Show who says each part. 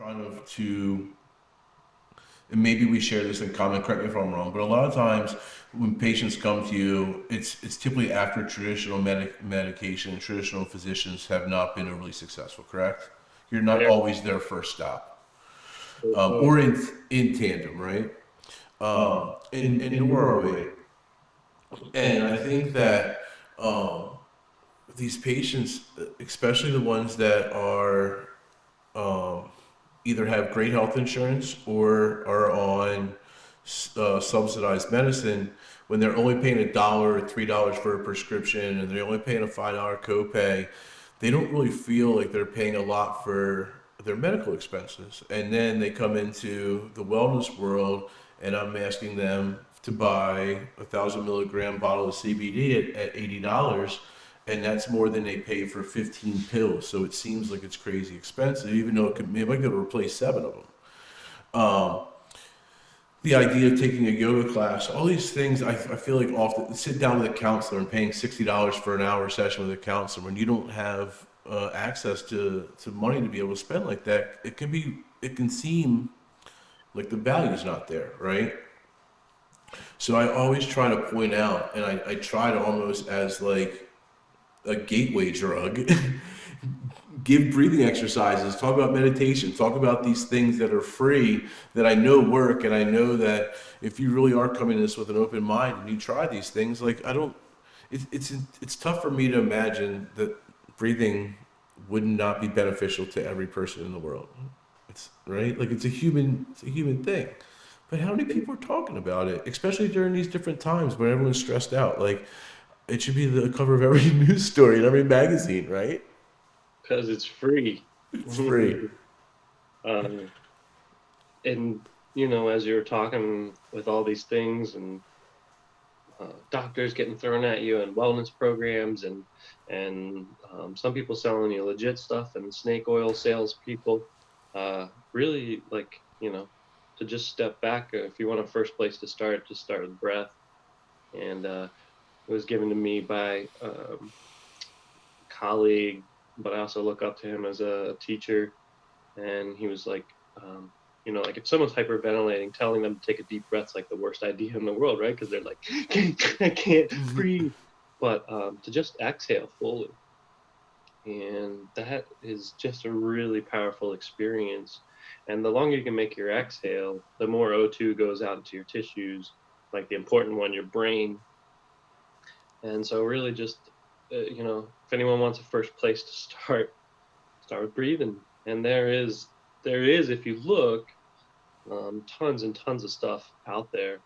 Speaker 1: kind of to, and maybe we share this in common, correct me if I'm wrong, but a lot of times when patients come to you, it's typically after traditional medication, traditional physicians have not been overly successful, correct? You're not
Speaker 2: Very,
Speaker 1: always their first stop,
Speaker 2: so,
Speaker 1: or in tandem, right? And nor are we. And I think that um, these patients, especially the ones that are um, either have great health insurance or are on subsidized medicine, when they're only paying $1 or $3 for a prescription and they're only paying a $5 copay, they don't really feel like they're paying a lot for their medical expenses. And then they come into the wellness world, and I'm asking them to buy 1,000 milligram bottle of CBD at $80, and that's more than they pay for 15 pills. So it seems like it's crazy expensive, even though it might be able to replace 7 of them. Um, the idea of taking a yoga class, all these things, I feel like often sit down with a counselor and paying $60 for an hour session with a counselor when you don't have access to money to be able to spend like that, it can seem like the value's not there, right? So I always try to point out, and I try to almost as like a gateway drug, give breathing exercises, talk about meditation, talk about these things that are free that I know work, and I know that if you really are coming to this with an open mind and you try these things, like I don't, it's tough for me to imagine that breathing would not be beneficial to every person in the world. It's right, like it's a human thing. But how many people are talking about it, especially during these different times when everyone's stressed out? Like it should be the cover of every news story in every magazine, right?
Speaker 2: because it's free.
Speaker 1: It's free.
Speaker 2: um, and as you're talking with all these things and doctors getting thrown at you and wellness programs and some people selling you legit stuff and snake oil salespeople, really like to just step back. If you want a first place to start, just start with breath. And it was given to me by colleague, but I also look up to him as a teacher. And he was like, like if someone's hyperventilating, telling them to take a deep breath's like the worst idea in the world, right? Because they're like, I can't breathe. But to just exhale fully. And that is just a really powerful experience. And the longer you can make your exhale, the more O2 goes out into your tissues, like the important one, your brain. And so really just, if anyone wants a first place to start with breathing. And there is, if you look, tons and tons of stuff out there.